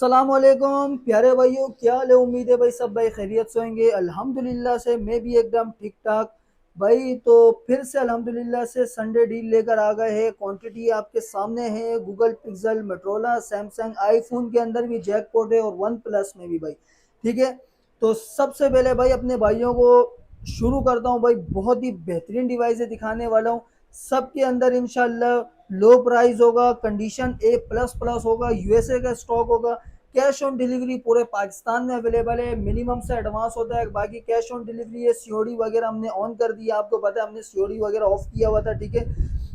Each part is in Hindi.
सलामकुम प्यारे भाइयों, क्या हाल है। उम्मीद है भाई सब भाई खैरियत से होंगे। अल्हम्दुलिल्लाह से मैं भी एकदम ठीक ठाक भाई। तो फिर से अल्हम्दुलिल्लाह से संडे डील लेकर आ गए हैं। क्वांटिटी आपके सामने है। Google pixel, Motorola, Samsung, iPhone के अंदर भी जैकपॉट है और वन प्लस में भी भाई। ठीक है, तो सबसे पहले भाई अपने भाइयों को शुरू करता हूँ भाई। बहुत ही बेहतरीन डिवाइस दिखाने वाला हूँ। सबके अंदर इंशाल्लाह लो प्राइस होगा, कंडीशन ए प्लस प्लस होगा, यूएसए का स्टॉक होगा। कैश ऑन डिलीवरी पूरे पाकिस्तान में अवेलेबल है। मिनिमम से एडवांस होता है, बाकी कैश ऑन डिलीवरी है। सीओडी वगैरह हमने ऑन कर दिया, आपको पता है हमने सीओडी वगैरह ऑफ किया हुआ था। ठीक है,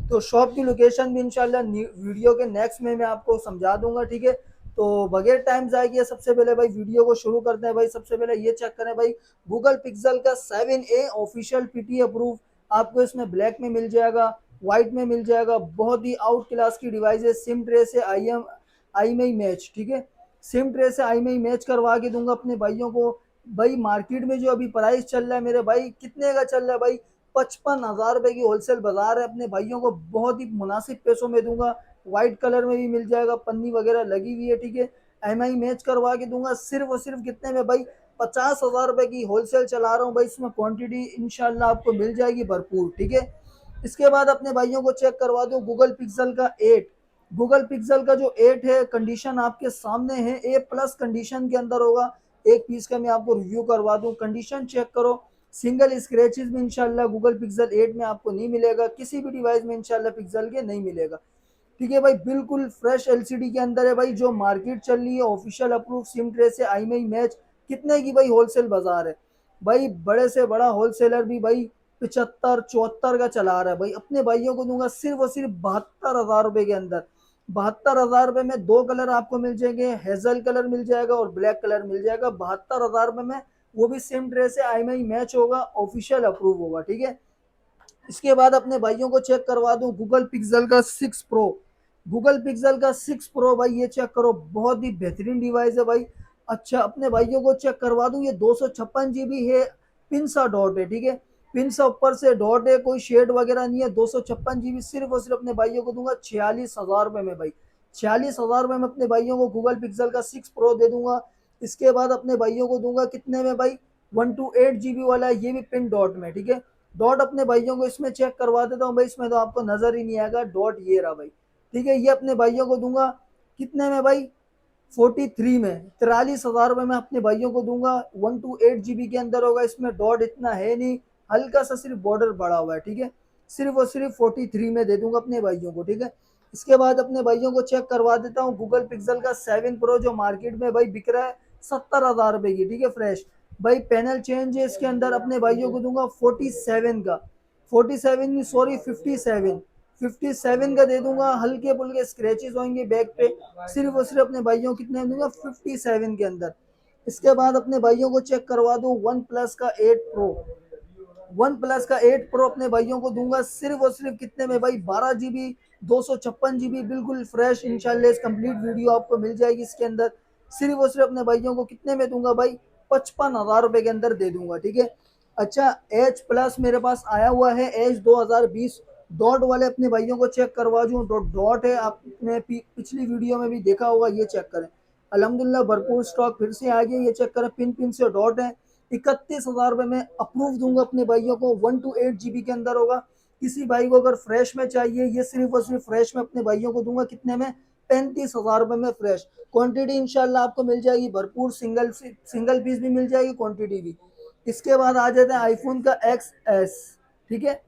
तो शॉप की लोकेशन भी इंशाल्लाह वीडियो के नेक्स्ट में मैं आपको समझा दूंगा। ठीक है, तो बगैर टाइम जाएगी सबसे पहले भाई वीडियो को शुरू करते हैं भाई। सबसे पहले ये चेक करें भाई, गूगल पिक्सल का 7A ऑफिशियल पीटी अप्रूव। आपको इसमें ब्लैक में मिल जाएगा, व्हाइट में मिल जाएगा। बहुत ही आउट क्लास की डिवाइस है। सिम ट्रे से आई में ही मैच। ठीक है, सिम ट्रे से आई में ही मैच करवा के दूंगा अपने भाइयों को। भाई मार्केट में जो अभी प्राइस चल रहा है मेरे भाई, कितने का चल रहा है भाई? 55,000 रुपए की होलसेल बाजार है। अपने भाइयों को बहुत ही मुनासिब पैसों में दूंगा। व्हाइट कलर में भी मिल जाएगा, पन्नी वगैरह लगी हुई है। ठीक है, एम आई मैच करवा के दूंगा सिर्फ और सिर्फ कितने में भाई? 50,000 रुपए की होलसेल चला रहा हूँ भाई। इसमें क्वांटिटी इंशाल्लाह आपको मिल जाएगी भरपूर। ठीक है, इसके बाद अपने भाइयों को चेक करवा दो गूगल पिक्सल का 8। गूगल पिक्सल का जो 8 है, कंडीशन आपके सामने है, ए प्लस कंडीशन के अंदर होगा। एक पीस का मैं आपको रिव्यू करवा दूं, कंडीशन चेक करो। सिंगल स्क्रैचेस में इंशाल्लाह गूगल पिक्सल 8 में आपको नहीं मिलेगा, किसी भी डिवाइस में इंशाल्लाह पिक्सल के नहीं मिलेगा। ठीक है भाई, बिल्कुल फ्रेश एलसीडी के अंदर है भाई। जो मार्केट चल रही है ऑफिशियल अप्रूव सिम ट्रे से आई में ही मैच, कितने की भाई होलसेल बाजार है भाई। बड़े से बड़ा होलसेलर भी भाई 75-74 का चला रहा है भाई। अपने भाइयों को दूंगा सिर्फ और सिर्फ 72,000 रुपए के अंदर। 72,000 रुपए में दो कलर आपको मिल जाएंगे, हेजल कलर मिल जाएगा और ब्लैक कलर मिल जाएगा 72,000 रुपए में। वो भी सिम ट्रे से आई में ही मैच होगा, ऑफिशियल अप्रूव होगा। ठीक है, इसके बाद अपने भाइयों को चेक करवा दूं गूगल पिक्सल का 6 प्रो। गूगल पिक्सल का 6 प्रो भाई, ये चेक करो, बहुत ही बेहतरीन डिवाइस है भाई। अच्छा, अपने भाइयों को चेक करवा दूं, ये 256 GB है। पिन सा डॉट है। ठीक है, पिन सा ऊपर से डॉट है, कोई शेड वगैरह नहीं है। 256 GB सिर्फ और सिर्फ अपने भाइयों को दूंगा 46,000 रुपए में भाई। 46,000 रुपए में अपने भाइयों को गूगल पिक्सल का 6 प्रो दे दूंगा। इसके बाद अपने भाइयों को दूंगा कितने में भाई? 128 GB वाला है, ये भी पिन डॉट में। ठीक है, डॉट अपने भाइयों को इसमें चेक करवा देता हूँ भाई। इसमें तो आपको नजर ही नहीं आएगा डॉट, ये रहा भाई। ठीक है, ये अपने भाइयों को दूंगा कितने में भाई? 43 में। 43,000 रुपए में अपने भाइयों को दूंगा। 128 GB के अंदर होगा, इसमें डॉट इतना है नहीं, हल्का सा सिर्फ बॉर्डर बढ़ा हुआ है। ठीक है, सिर्फ और सिर्फ 43 में दे दूंगा अपने भाइयों को। ठीक है, इसके बाद अपने भाइयों को चेक करवा देता हूँ गूगल पिक्सल का 7 प्रो, जो मार्केट में भाई बिक रहा है 70,000 रुपए की। ठीक है, फ्रेश भाई, पैनल चेंज है इसके अंदर। अपने भाइयों को दूंगा 47 का, 47 नहीं सॉरी 57, 57 का दे दूंगा। हल्के फुल्के स्क्रैचेस होंगे बैक पे, सिर्फ और सिर्फ अपने भाइयों को कितने दूंगा? 57 के अंदर। इसके बाद अपने भाइयों को चेक करवा दो वन प्लस का 8 प्रो। वन प्लस का 8 प्रो अपने भाइयों को दूंगा सिर्फ और सिर्फ कितने में भाई? 12 GB, 256 GB, बिल्कुल फ्रेश। इंशाल्लाह इस कंप्लीट वीडियो आपको मिल जाएगी इसके अंदर। सिर्फ और सिर्फ अपने भाइयों को कितने में दूंगा भाई? 55,000 रुपए के अंदर दे दूंगा। ठीक है, अच्छा, एच प्लस मेरे पास आया हुआ है, एच 2020 डॉट वाले अपने भाइयों को चेक करवा दूं। डॉट है, आपने पिछली वीडियो में भी देखा होगा। ये चेक करें, अल्हम्दुलिल्लाह भरपूर स्टॉक फिर से आ गया। ये चेक करें, पिन पिन से डॉट है। 31,000 रुपए में अप्रूव दूंगा अपने भाइयों को। 128 GB के अंदर होगा। किसी भाई को अगर फ्रेश में चाहिए, ये सिर्फ और सिर्फ फ्रेश में अपने भाइयों को दूंगा कितने में? 35,000 रुपए में फ्रेश। क्वांटिटी इंशाल्लाह आपको मिल जाएगी भरपूर, सिंगल सिंगल पीस भी मिल जाएगी, क्वांटिटी भी। इसके बाद आ जाते हैं आईफोन का XS। ठीक है,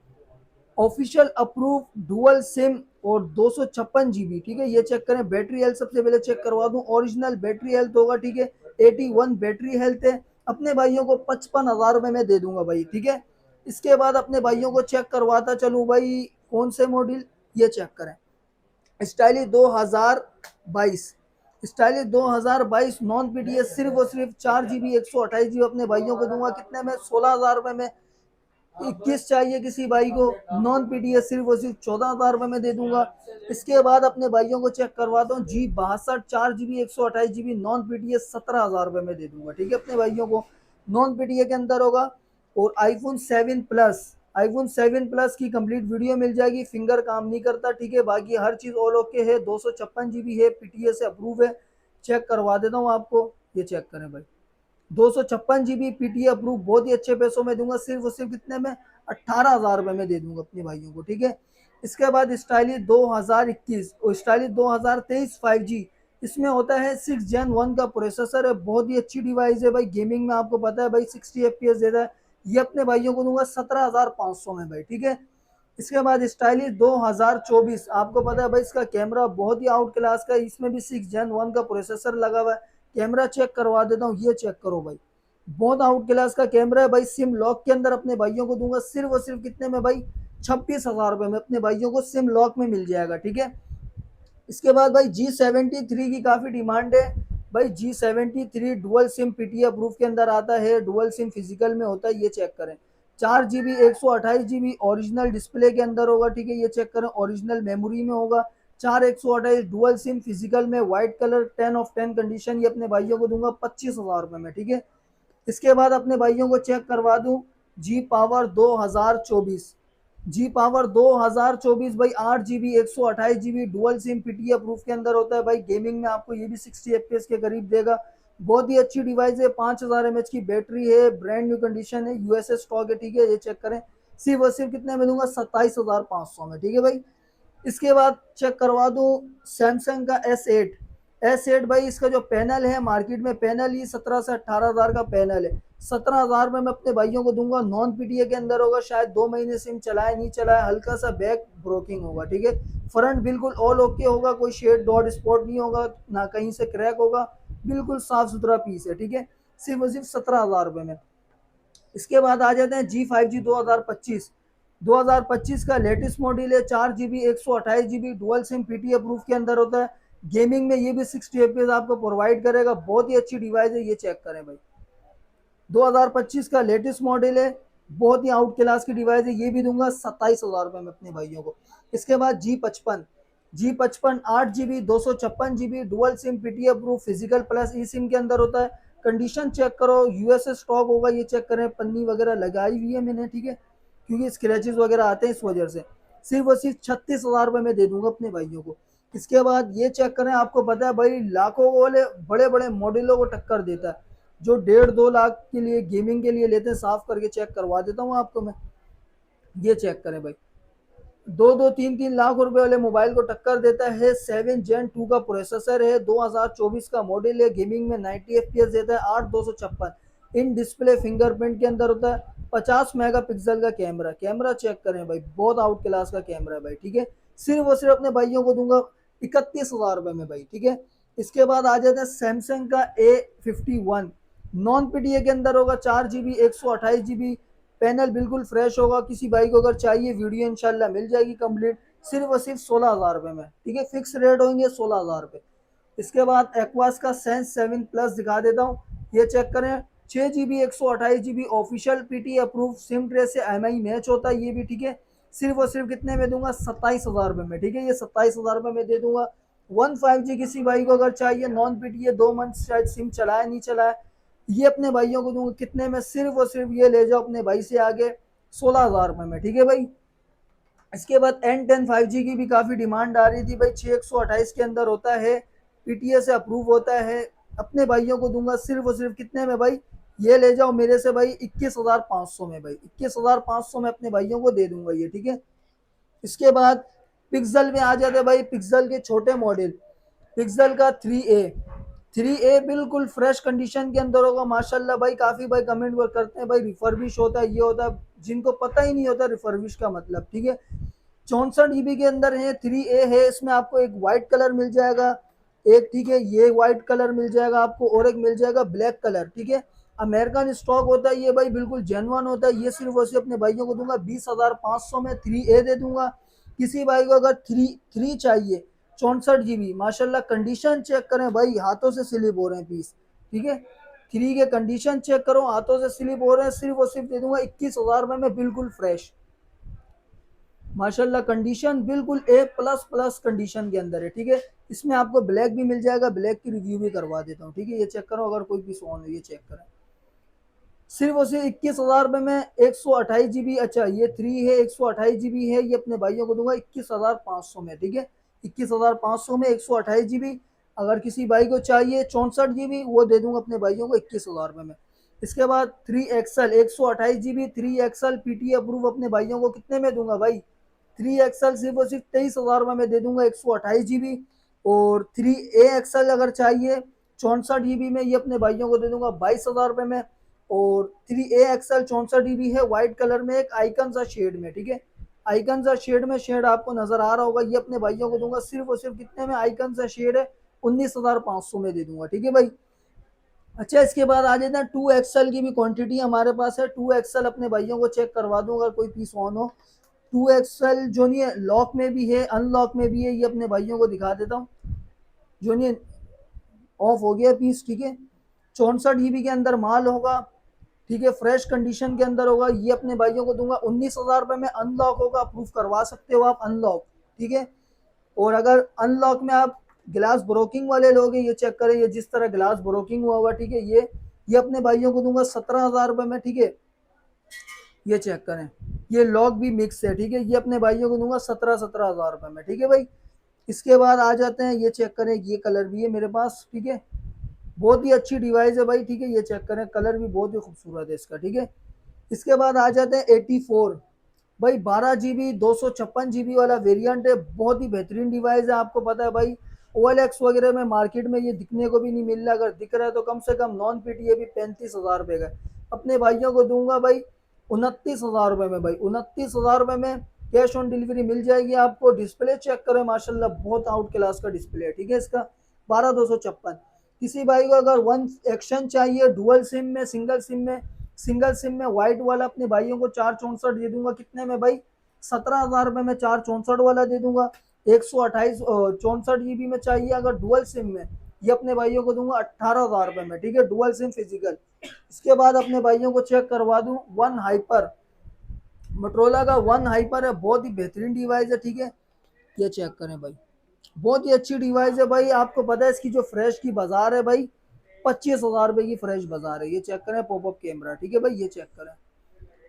ऑफिशियल अप्रूव डुअल सिम और 256 GB। ठीक है, ये चेक करें। बैटरी हेल्थ सबसे पहले चेक करवा दूं, ओरिजिनल बैटरी हेल्थ होगा। ठीक है, 81 बैटरी हेल्थ है। अपने भाइयों को 55,000 रुपए में दे दूंगा भाई। ठीक है, इसके बाद अपने भाइयों को चेक करवाता चलूँ भाई, कौन से मॉडल, ये चेक करें। स्टाइलिश 2022, स्टाइलिश 2022 नॉन पीडीएस, सिर्फ और सिर्फ 4 GB 128 GB अपने भाइयों को दूंगा कितने में? 16,000 रुपए में। 21 चाहिए किसी भाई को, नॉन पीडीएस सिर्फ और सिर्फ 14,000 रुपए में दे दूंगा। इसके बाद अपने भाइयों को चेक करवाता हूँ G62 4 GB 128 GB non PDS, 17,000 रुपए में दे दूंगा। ठीक है, अपने भाइयों को नॉन पीडीए के अंदर होगा। और आईफोन 7 प्लस, आईफोन 7 प्लस की कंप्लीट वीडियो मिल जाएगी। फिंगर काम नहीं करता। ठीक है, बाकी हर चीज ऑल ओके है। 256 GB है, पीटीए से अप्रूव है। चेक करवा देता हूँ आपको, ये चेक करें भाई। 256 GB पीटीए अप्रूव, बहुत ही अच्छे पैसों में दूंगा, सिर्फ और सिर्फ कितने में, 18,000 रुपए में दे दूंगा अपने भाइयों को, ठीक है। इसके बाद स्टाइलिश 2021 और स्टाइलिश 2023 5G, इसमें होता है 6 Gen 1 का प्रोसेसर है, बहुत ही अच्छी डिवाइस है भाई, गेमिंग में आपको पता है भाई 60 FPS देता है। ये अपने भाइयों को दूंगा 17,500 में भाई, ठीक है। इसके बाद स्टाइलिश 2024, आपको पता है भाई इसका कैमरा बहुत ही आउट क्लास का है, इसमें भी 6 Gen 1 का प्रोसेसर लगा हुआ है। कैमरा चेक करवा देता हूँ, ये चेक करो भाई, बहुत आउट क्लास का कैमरा है भाई। सिम लॉक के अंदर अपने भाइयों को दूंगा सिर्फ और सिर्फ कितने में भाई, 26,000 रुपए में अपने भाइयों को सिम लॉक में मिल जाएगा, ठीक है। इसके बाद भाई G73 की काफी डिमांड है भाई। G73 dual SIM PTA approve के अंदर आता है, डुअल सिम फिजिकल में होता है, ये चेक करें। 4 GB 128 GB ओरिजिनल डिस्प्ले के अंदर होगा, ठीक है, ये चेक करें। ओरिजिनल मेमोरी में होगा, 4 128 डुअल सिम फिजिकल में, व्हाइट कलर, 10 of 10 कंडीशन, ये अपने भाइयों को दूंगा 25,000 रुपए में, ठीक है। इसके बाद अपने भाइयों को चेक करवा दूं जी पावर 2024, जी पावर 2024 भाई, 8 GB 128 GB dual SIM PTA approve के अंदर होता है भाई। गेमिंग में आपको ये भी 60 FPS के करीब देगा, बहुत ही अच्छी डिवाइस है। 5000 mAh की बैटरी है, ब्रांड न्यू कंडीशन है, यूएसए स्टॉक है, ठीक है, ये चेक करें। सिर्फ और सिर्फ कितने में दूंगा, 27,500 में, ठीक है भाई। इसके बाद चेक करवा दूं सैमसंग का S8 भाई, इसका जो पैनल है मार्केट में पैनल ही 17 से 18 हज़ार का पैनल है। 17,000 में मैं अपने भाइयों को दूंगा, नॉन पीटीए के अंदर होगा, शायद 2 महीने सिम चलाए नहीं चलाए, हल्का सा बैक ब्रोकिंग होगा, ठीक है। फ्रंट बिल्कुल ऑल ओके होगा, कोई शेड डॉट स्पॉट नहीं होगा, ना कहीं से क्रैक होगा, बिल्कुल साफ सुथरा पीस है, ठीक है। सिर्फ और सिर्फ 17,000 रुपए में। इसके बाद आ जाते हैं G5G 2025, 2025 का लेटेस्ट मॉडल है। 4 GB 128 GB dual SIM PT approve के अंदर होता है। गेमिंग में ये भी 60 FPS आपको प्रोवाइड करेगा, बहुत ही अच्छी डिवाइस है, ये चेक करें भाई। 2025 का लेटेस्ट मॉडल है, बहुत ही आउट क्लास की डिवाइस है, ये भी दूंगा 27,000 रुपए में अपने भाइयों को। इसके बाद G55 8 GB 256 GB dual SIM PT approve physical plus eSIM के अंदर होता है। कंडीशन चेक करो, यूएसए स्टॉक होगा, ये चेक करें, पन्नी वगैरह लगाई हुई है मैंने, ठीक है, क्योंकि स्क्रैचेस वगैरह आते हैं इस वजह से। सिर्फ और सिर्फ 36,000 रुपए में दे दूंगा अपने भाइयों को। इसके बाद ये चेक करें, आपको पता है भाई लाखों वाले बड़े बड़े मॉडलों को टक्कर देता है, जो 1.5-2 लाख के लिए गेमिंग के लिए लेते हैं, साफ करके चेक करवा देता हूँ आपको मैं, ये चेक करें भाई। 2-2 3-3 लाख रुपए वाले मोबाइल को टक्कर देता है। 7 Gen 2 का प्रोसेसर है, 2024 का मॉडल है, गेमिंग में 90 FPS देता है, 8 256 इन डिस्प्ले फिंगरप्रिंट के अंदर होता है। 50 मेगापिक्सल का कैमरा चेक करें भाई, बहुत आउट क्लास का कैमरा है भाई, ठीक है। सिर्फ और सिर्फ अपने भाइयों को दूंगा 31,000 रुपए में भाई, ठीक है। इसके बाद आ जाते हैं सैमसंग का A51, नॉन पीटीए के अंदर होगा, 4 GB 128 GB, पैनल बिल्कुल फ्रेश होगा। किसी भाई को अगर चाहिए वीडियो इंशाल्लाह मिल जाएगी कंप्लीट, सिर्फ और सिर्फ 16,000 रुपए में, ठीक है, फिक्स रेट होंगे 16,000 रुपए। इसके बाद एक्वास का सेंस 7 प्लस दिखा देता हूँ, ये चेक करें। 6 GB 128 GB official PT approve, SIM tray से एमआई मैच होता है, ये भी ठीक है। सिर्फ और सिर्फ कितने में दूंगा, 27,000 रुपए में, ठीक है, ये 27,000 रुपए में दे दूंगा। 15G किसी भाई को अगर चाहिए, नॉन पीटीए, 2 मंथ शायद सिम चलाया नहीं चलाया, ये अपने भाइयों को दूंगा कितने में, सिर्फ और सिर्फ ये ले जाओ अपने भाई से आगे 16,000 रुपए में, ठीक है भाई। इसके बाद N10 5G की भी काफ़ी डिमांड आ रही थी भाई, 6 128 के अंदर होता है, पीटीए से अप्रूव होता है, अपने भाइयों को दूंगा सिर्फ और सिर्फ कितने में भाई, ये ले जाओ मेरे से भाई 21,500 में भाई, 21,500 में अपने भाइयों को दे दूंगा ये, ठीक है। इसके बाद पिक्सल में आ जाते भाई, पिक्सल के छोटे मॉडल, पिक्सल का 3A बिल्कुल फ्रेश कंडीशन के अंदर होगा माशाल्लाह भाई। काफी भाई कमेंट वर्क करते हैं भाई रिफर्बिश होता है, ये होता है, जिनको पता ही नहीं होता रिफर्बिश का मतलब, ठीक है। 64 GB के अंदर है, 3A है, इसमें आपको एक व्हाइट कलर मिल जाएगा, एक, ठीक है, ये व्हाइट कलर मिल जाएगा आपको, और एक मिल जाएगा ब्लैक कलर, ठीक है। अमेरिकन स्टॉक होता है ये भाई, बिल्कुल जेनवन होता है, ये सिर्फ और सिर्फ अपने भाइयों को दूंगा 20,500 में, 3A दे दूंगा। किसी भाई को अगर थ्री चाहिए, 64 GB, माशाल्लाह कंडीशन चेक करें भाई, हाथों से स्लिप हो रहे हैं पीस, ठीक है। 3 के कंडीशन चेक करो, हाथों से स्लिप हो रहे हैं, सिर्फ और सिर्फ दे दूंगा 21,000 में बिल्कुल फ्रेश, माशाल्लाह कंडीशन बिल्कुल A++ कंडीशन के अंदर है, ठीक है। इसमें आपको ब्लैक भी मिल जाएगा, ब्लैक की रिव्यू भी करवा देता हूँ, ठीक है, ये चेक करो, अगर कोई पीस ऑन है ये चेक करें। सिर्फ और सिर्फ 21,000 में 128 GB, अच्छा ये 3 है, 128 GB है, ये अपने भाइयों को दूंगा 21,500 में, ठीक है। 21,500 में 128 GB, अगर किसी भाई को चाहिए 64 GB, वो दे दूंगा अपने भाइयों को 21,000 रुपये में। इसके बाद 3 XL 128 GB 3 XL PT approve अपने भाइयों को कितने में दूंगा भाई? 3 XL सिर्फ और सिर्फ 23,000 रुपये में दे दूंगा 128 GB। और 3 A XL अगर चाहिए 64 GB में, ये अपने भाइयों को दे दूंगा 22,000 रुपये में। और 3 A XL 64 GB है व्हाइट कलर में, एक आइकन सा शेड में, ठीक है, आइकन सा शेड में, शेड आपको नजर आ रहा होगा, ये अपने भाइयों को दूंगा सिर्फ और सिर्फ कितने में? आइकन सा शेड है 19,500 में दे दूंगा, ठीक है भाई। अच्छा, इसके बाद आ जाते हैं 2 XL की भी क्वांटिटी हमारे पास है। 2 XL अपने भाइयों को चेक करवा दूं अगर कोई पीस ऑन हो। 2 XL जो नहीं है, लॉक में भी है, अनलॉक में भी है, ये अपने भाइयों को दिखा देता हूँ। जो नहीं, ऑफ हो गया पीस, ठीक है। 64 GB के अंदर माल होगा, ठीक है, फ्रेश कंडीशन के अंदर होगा। ये अपने भाइयों को दूंगा 19,000 रुपये में। अनलॉक होगा, अप्रूव करवा सकते हो आप अनलॉक, ठीक है। और अगर अनलॉक में आप ग्लास ब्रोकिंग वाले लोग हैं, ये चेक करें, ये जिस तरह ग्लास ब्रोकिंग हुआ हुआ, ठीक है, ये अपने भाइयों को दूंगा 17,000 रुपये में, ठीक है। ये चेक करें, ये लॉक भी मिक्स है, ठीक है, ये अपने भाइयों को दूंगा 17,000 रुपये में, ठीक है भाई। इसके बाद आ जाते हैं, ये चेक करें, ये कलर भी है मेरे पास, ठीक है, बहुत ही अच्छी डिवाइस है भाई, ठीक है, ये चेक करें, कलर भी बहुत ही खूबसूरत है इसका, ठीक है। इसके बाद आ जाते हैं 84 भाई, 12 GB 256 GB वाला वेरिएंट है, बहुत ही बेहतरीन डिवाइस है। आपको पता है भाई, OLX वगैरह में मार्केट में ये दिखने को भी नहीं मिल रहा, अगर दिख रहा है तो कम से कम नॉन पीटीए भी 35,000 रुपये का। अपने भाइयों को दूंगा भाई 29,000 रुपये में, भाई 29,000 रुपये में कैश ऑन डिलीवरी मिल जाएगी आपको। डिस्प्ले चेक करें, माशाल्लाह बहुत आउट क्लास का डिस्प्ले है, ठीक है, इसका 12,256। किसी भाई को अगर वन एक्शन चाहिए डुअल सिम में, सिंगल सिम में व्हाइट वाला, अपने भाइयों को 464 दे दूंगा कितने में भाई? 17,000 रुपये में 464 वाला दे दूंगा। 128 64 GB में चाहिए अगर डुअल सिम में, ये अपने भाइयों को दूंगा 18,000 रुपये में, ठीक है, डुअल सिम फिजिकल। इसके बाद अपने भाइयों को चेक करवा दूं वन हाइपर, मोटरोला का वन हाइपर है, बहुत ही बेहतरीन डिवाइस है, ठीक है। ये चेक करें भाई, बहुत ही अच्छी डिवाइस है भाई। आपको पता है इसकी जो फ्रेश की बाजार है भाई, 25,000 रुपये की फ्रेश बाजार है। ये चेक करें, पॉपअप कैमरा, ठीक है भाई, ये चेक करें।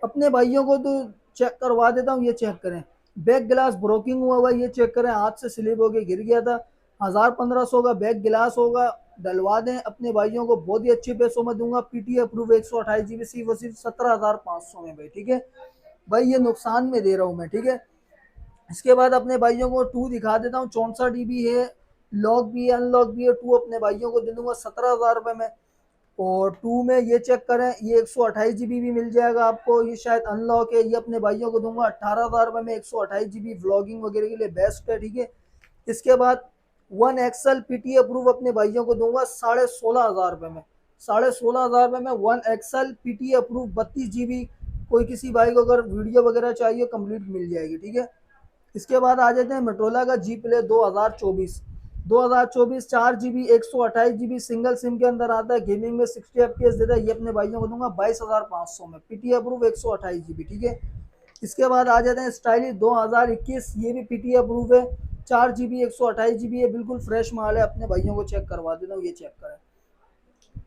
अपने भाइयों को तो चेक करवा देता हूँ, ये चेक करें, बैक ग्लास ब्रोकिंग हुआ हुआ, ये चेक करें, हाथ से स्लिप होके गिर गया था। 1,000-1,500 का बैक गिलास होगा, डलवा दें अपने भाइयों को, बहुत ही अच्छे पैसों में दूंगा। पीटी अप्रूव 128 GB सिर्फ और सिर्फ 17,500 में भाई, ठीक है भाई, ये नुकसान में दे रहा हूँ मैं, ठीक है। इसके बाद अपने भाइयों को टू दिखा देता हूँ, 64 GB है, लॉक भी है, अनलॉक भी है। टू अपने भाइयों को दे दूंगा 17,000 रुपये में। और टू में ये चेक करें, ये 128 GB भी मिल जाएगा आपको, ये शायद अनलॉक है, ये अपने भाइयों को दूंगा 18,000 रुपये में। 128 GB व्लॉगिंग वगैरह के लिए बेस्ट है, ठीक है। इसके बाद 1 XL पीटी अप्रूव अपने भाइयों को दूंगा 16,500 रुपये में। 16,500 रुपये में 1 XL पीटी अप्रूव 32 GB, कोई किसी भाई को अगर वीडियो वगैरह चाहिए कंप्लीट मिल जाएगी, ठीक है। इसके बाद आ जाते हैं मोटरोला का G play 2024 4 GB 128 GB single SIM के अंदर आता है, गेमिंग में 60 FPS देता है। ये अपने भाइयों को दूंगा 22,500 में, पीटी अप्रूव 128 GB, ठीक है। इसके बाद आ जाते हैं स्टाइलिश 2021, ये भी पीटी अप्रूव है, 4 GB 128 GB है, बिल्कुल फ्रेश माल है। अपने भाइयों को चेक करवा देता हूँ, ये चेक करें,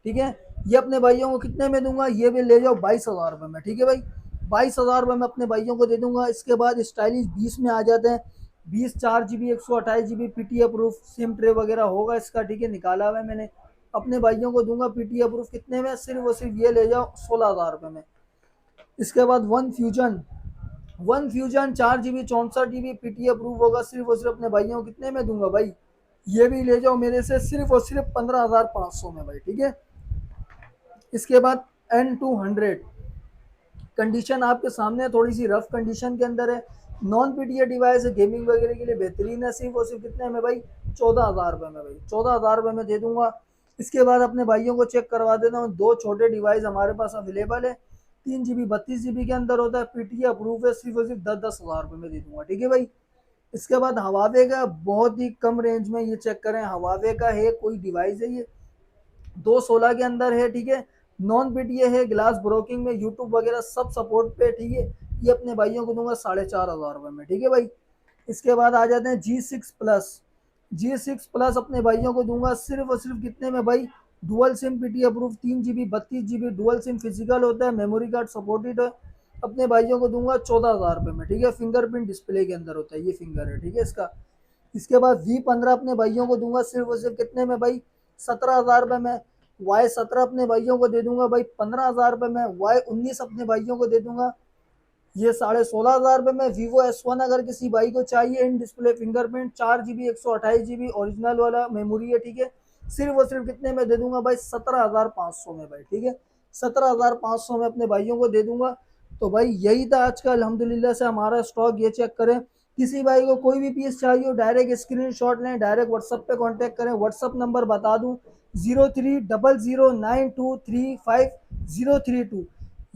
ठीक है। ये अपने भाइयों को कितने में दूंगा? ये भी ले जाओ 22,000 रुपये में, ठीक है भाई, 22,000 रुपये में अपने भाइयों को दे दूंगा। इसके बाद स्टाइलिश 20 में आ जाते हैं, 20 4 GB 128 GB PT approve, SIM tray वगैरह होगा इसका, ठीक है, निकाला हुआ है मैंने। अपने भाइयों को दूंगा पीटी अप्रूफ कितने में? सिर्फ और सिर्फ ये ले जाओ 16,000 रुपये में। इसके बाद one fusion 4 GB 64 GB PT approve होगा, सिर्फ और सिर्फ अपने भाइयों को कितने में दूंगा भाई? ये भी ले जाओ मेरे से सिर्फ और सिर्फ 15,500 में भाई, ठीक है। इसके बाद N200, कंडीशन आपके सामने, थोड़ी सी रफ कंडीशन के अंदर है, नॉन पीटीए डिवाइस है, गेमिंग वगैरह के लिए बेहतरीन है। सिर्फ और सिर्फ कितने में भाई? 14,000 रुपये में भाई, 14,000 रुपये में दे दूंगा। इसके बाद अपने भाइयों को चेक करवा देता हूँ, दो छोटे डिवाइस हमारे पास अवेलेबल है, 3 GB 32 GB के अंदर होता है, पीटीए अप्रूव है, सिर्फ और सिर्फ 10,000 रुपये में दे दूंगा, ठीक है भाई। इसके बाद हवावे का बहुत ही कम रेंज में, ये चेक करें, हवावे का है कोई डिवाइस है, ये 216 के अंदर है, ठीक है, नॉन पीटीए है, ग्लास ब्रोकिंग में, यूट्यूब वगैरह सब सपोर्ट पे, ठीक है। ये अपने भाइयों को दूंगा 4,500 रुपये में, ठीक है भाई। इसके बाद आ जाते हैं G6 प्लस अपने भाइयों को दूंगा सिर्फ और सिर्फ कितने में भाई? Dual SIM PT approve, 3 GB 32 GB dual SIM physical होता है, मेमोरी कार्ड सपोर्टेड है। अपने भाइयों को दूंगा 14,000 रुपये में, ठीक है, फिंगरप्रिंट डिस्प्ले के अंदर होता है, ये फिंगर है, ठीक है इसका। इसके बाद V15 अपने भाइयों को दूंगा सिर्फ और सिर्फ कितने में भाई, 17,000 रुपये में। Y17 अपने भाइयों को दे दूंगा भाई 15,000 रुपये में। Y19 अपने भाइयों को दे दूंगा ये 16,500 रुपये में। Vivo S1 अगर किसी भाई को चाहिए, in display fingerprint, 4 GB 128 GB original वाला मेमोरी है, ठीक है, सिर्फ और सिर्फ कितने में दे दूंगा भाई, 17,500 में भाई, ठीक है, 17,500 में अपने भाइयों को दे दूंगा। तो भाई यही था आज का अल्हम्दुलिल्लाह से हमारा स्टॉक, ये चेक करें। किसी भाई को कोई भी पीस चाहिए हो, डायरेक्ट स्क्रीनशॉट लें, डायरेक्ट व्हाट्सअप पे कांटेक्ट करें। व्हाट्सअप नंबर बता दूं, 03009235 032,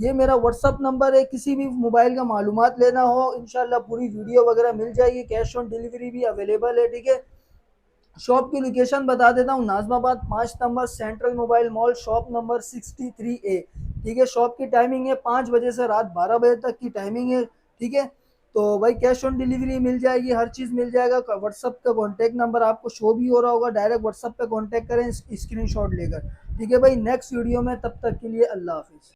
ये मेरा व्हाट्सअप नंबर है। किसी भी मोबाइल का मालूमात लेना हो, इंशाल्लाह पूरी वीडियो वगैरह मिल जाएगी, कैश ऑन डिलीवरी भी अवेलेबल है, ठीक है। शॉप की लोकेशन बता देता हूँ, Najmabad 5 number central mobile mall, shop number 63A, ठीक है। शॉप की टाइमिंग है 5 बजे से रात 12 बजे तक की टाइमिंग है, ठीक है। तो भाई कैश ऑन डिलीवरी मिल जाएगी, हर चीज़ मिल जाएगा। व्हाट्सअप का कॉन्टैक्ट नंबर आपको शो भी हो रहा होगा, डायरेक्ट व्हाट्सअप पे कॉन्टैक्ट करें स्क्रीन शॉट लेकर, ठीक है भाई। नेक्स्ट वीडियो में, तब तक के लिए अल्लाह हाफिज़।